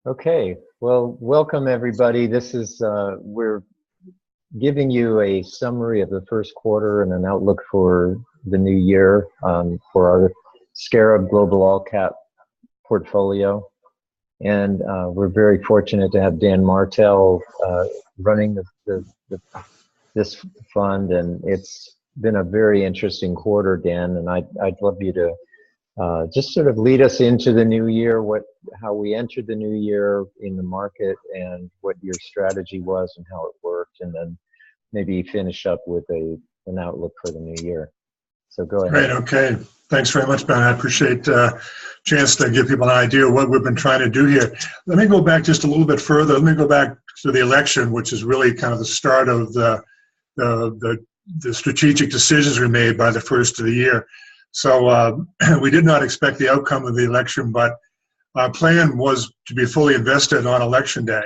Okay, well, welcome everybody. This is, we're giving you a summary of the first quarter and an outlook for the new year for our Scarab Global All-Cap portfolio. And we're very fortunate to have Dan Martell running this fund, and it's been a very interesting quarter, Dan, and I'd love you to just sort of lead us into the new year, how we entered the new year in the market and what your strategy was and how it worked, and then maybe finish up with an outlook for the new year. So go ahead. Great, okay. Thanks very much, Ben. I appreciate the chance to give people an idea of what we've been trying to do here. Let me go back just a little bit further. Let me go back to the election, which is really kind of the start of the strategic decisions we made by the first of the year. So we did not expect the outcome of the election, but our plan was to be fully invested on election day.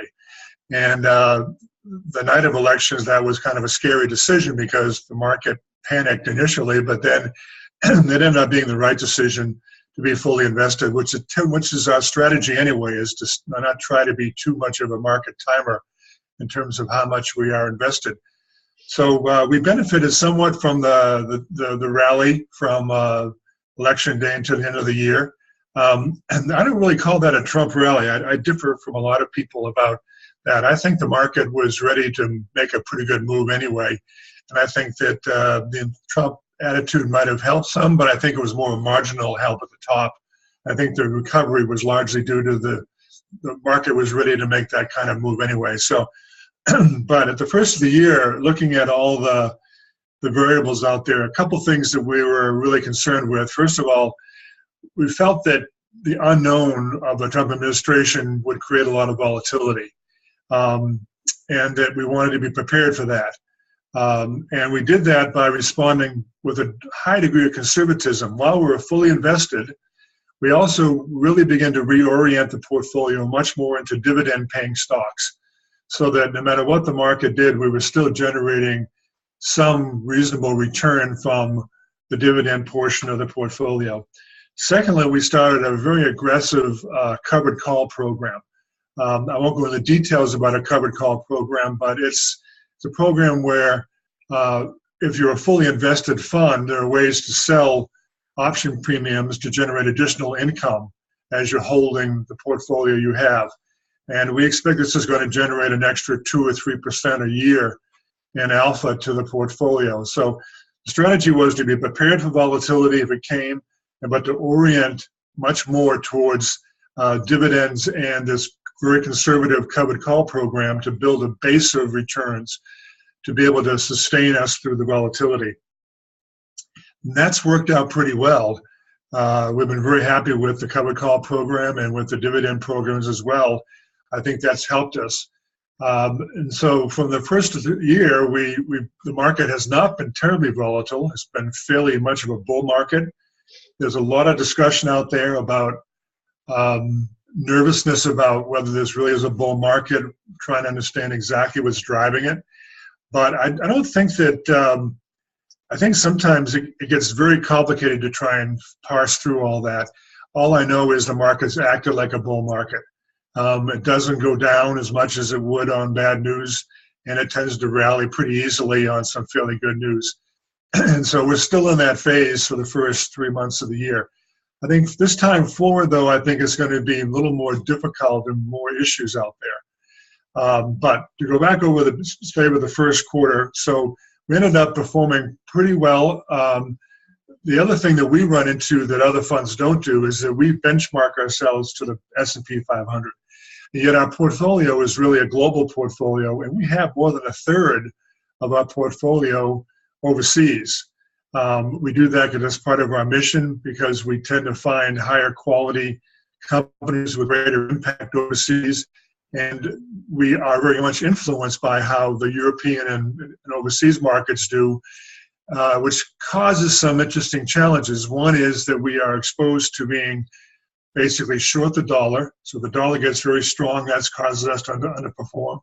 And the night of elections, that was kind of a scary decision because the market panicked initially, but then it ended up being the right decision to be fully invested, which is our strategy anyway, is to not try to be too much of a market timer in terms of how much we are invested. So we benefited somewhat from the rally from election day until the end of the year. And I don't really call that a Trump rally. I differ from a lot of people about that. I think the market was ready to make a pretty good move anyway. And I think that the Trump attitude might have helped some, but I think it was more a marginal help at the top. I think the recovery was largely due to the market was ready to make that kind of move anyway. So. But at the first of the year, looking at all the variables out there, a couple things that we were really concerned with. First of all, we felt that the unknown of the Trump administration would create a lot of volatility, and that we wanted to be prepared for that. And we did that by responding with a high degree of conservatism. While we were fully invested, we also really began to reorient the portfolio much more into dividend-paying stocks, so that no matter what the market did, we were still generating some reasonable return from the dividend portion of the portfolio. Secondly, we started a very aggressive covered call program. I won't go into the details about a covered call program, but it's a program where if you're a fully invested fund, there are ways to sell option premiums to generate additional income as you're holding the portfolio you have. And we expect this is going to generate an extra 2 or 3% a year in alpha to the portfolio. So the strategy was to be prepared for volatility if it came, but to orient much more towards dividends and this very conservative covered call program to build a base of returns to be able to sustain us through the volatility. And that's worked out pretty well. We've been very happy with the covered call program and with the dividend programs as well. I think that's helped us. And so from the first of the year, the market has not been terribly volatile. It's been fairly much of a bull market. There's a lot of discussion out there about nervousness about whether this really is a bull market, trying to understand exactly what's driving it. But I don't think that, I think sometimes it gets very complicated to try and parse through all that. All I know is the market's acted like a bull market. It doesn't go down as much as it would on bad news, and it tends to rally pretty easily on some fairly good news. And so we're still in that phase for the first 3 months of the year. I think this time forward, though, I think it's going to be a little more difficult and more issues out there. But to go back over the first quarter, so we ended up performing pretty well. The other thing that we run into that other funds don't do is that we benchmark ourselves to the S&P 500. Yet our portfolio is really a global portfolio, and we have more than a third of our portfolio overseas. We do that as part of our mission because we tend to find higher quality companies with greater impact overseas, and we are very much influenced by how the European and overseas markets do, which causes some interesting challenges. One is that we are exposed to being basically short the dollar. So the dollar gets very strong, that causes us to underperform.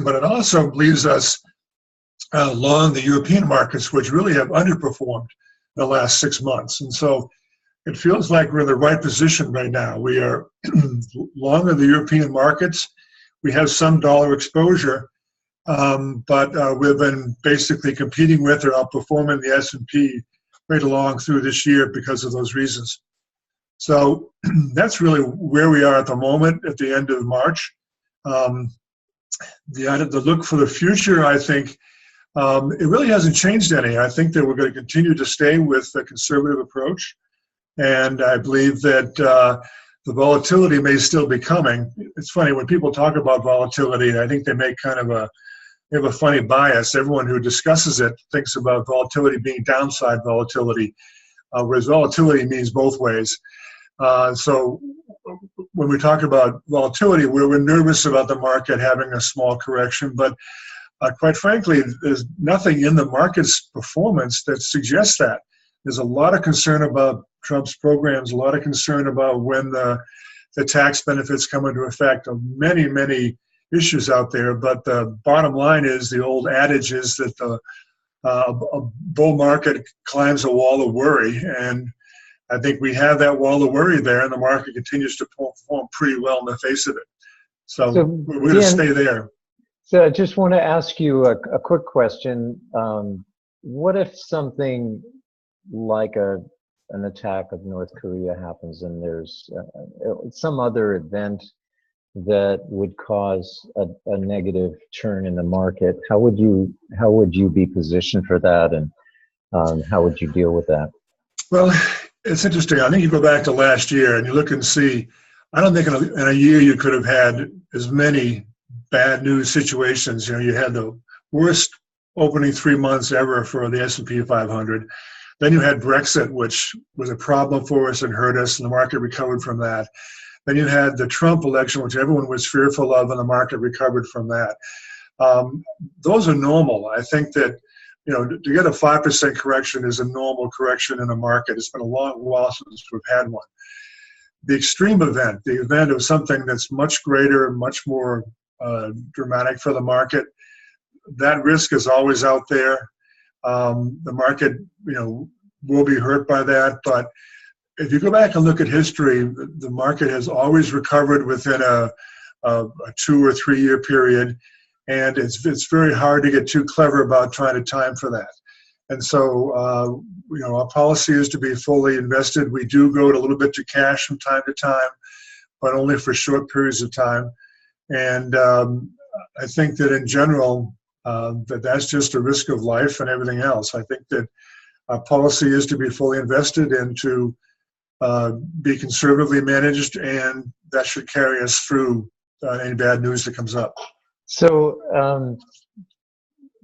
But it also leaves us long the European markets, which really have underperformed the last 6 months. And so it feels like we're in the right position right now. We are long in the European markets. We have some dollar exposure, but we've been basically competing with or outperforming the S&P right along through this year because of those reasons. So that's really where we are at the moment at the end of March. The look for the future, I think, it really hasn't changed any. I think that we're going to continue to stay with a conservative approach. And I believe that the volatility may still be coming. It's funny, when people talk about volatility, I think they make kind of they have a funny bias. Everyone who discusses it thinks about volatility being downside volatility, whereas volatility means both ways. So when we talk about volatility, we're nervous about the market having a small correction, but quite frankly, there's nothing in the market's performance that suggests that. There's a lot of concern about Trump's programs, a lot of concern about when the tax benefits come into effect, many, many issues out there. But the bottom line is, the old adage is that a bull market climbs a wall of worry. And I think we have that wall of worry there, and the market continues to perform pretty well in the face of it. So we're going to stay there. So I just want to ask you a quick question. What if something like an attack of North Korea happens, and there's some other event that would cause a negative turn in the market? How would you be positioned for that, and how would you deal with that? Well, it's interesting. I think you go back to last year and you look and see, I don't think in a year you could have had as many bad news situations. You know, you had the worst opening 3 months ever for the S&P 500. Then you had Brexit, which was a problem for us and hurt us, and the market recovered from that. Then you had the Trump election, which everyone was fearful of, and the market recovered from that. Those are normal. I think that, you know, to get a 5% correction is a normal correction in a market. It's been a long while since we've had one. The extreme event, the event of something that's much greater, much more dramatic for the market, that risk is always out there. The market, you know, will be hurt by that. But if you go back and look at history, the market has always recovered within a 2 or 3 year period. And it's very hard to get too clever about trying to time for that. And so, you know, our policy is to be fully invested. We do go a little bit to cash from time to time, but only for short periods of time. And I think that in general, that's just a risk of life and everything else. I think that our policy is to be fully invested and to be conservatively managed, and that should carry us through any bad news that comes up. So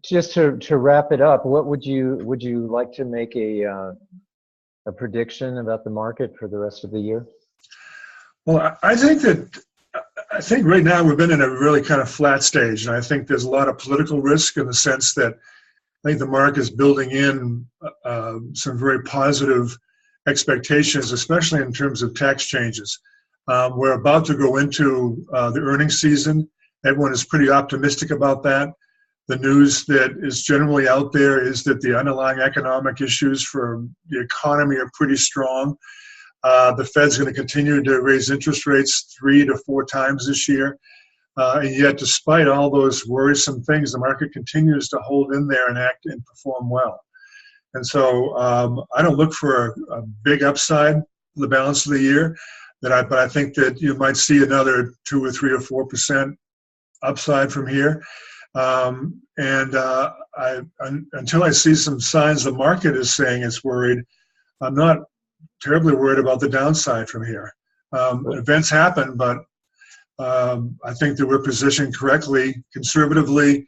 just to wrap it up, what would you like to make a prediction about the market for the rest of the year? Well, I think right now we've been in a really kind of flat stage, and I think there's a lot of political risk in the sense that I think the market is building in some very positive expectations, especially in terms of tax changes. We're about to go into the earnings season. Everyone is pretty optimistic about that. The news that is generally out there is that the underlying economic issues for the economy are pretty strong. The Fed's going to continue to raise interest rates 3 to 4 times this year. And yet, despite all those worrisome things, the market continues to hold in there and act and perform well. And so I don't look for a big upside for the balance of the year, but I think that you might see another 2 or 3 or 4% upside from here. Until I see some signs the market is saying it's worried, I'm not terribly worried about the downside from here. Events happen, but I think that we're positioned correctly, conservatively,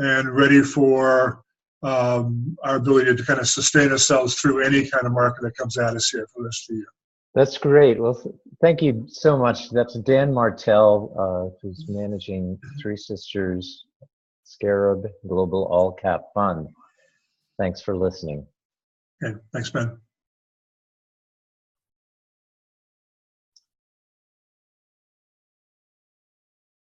and ready for our ability to kind of sustain ourselves through any kind of market that comes at us here for the rest of the year. That's great. Well, thank you so much. That's Dan Martell, who's managing Three Sisters Scarab Global All-Cap Fund. Thanks for listening. Okay, thanks, Ben.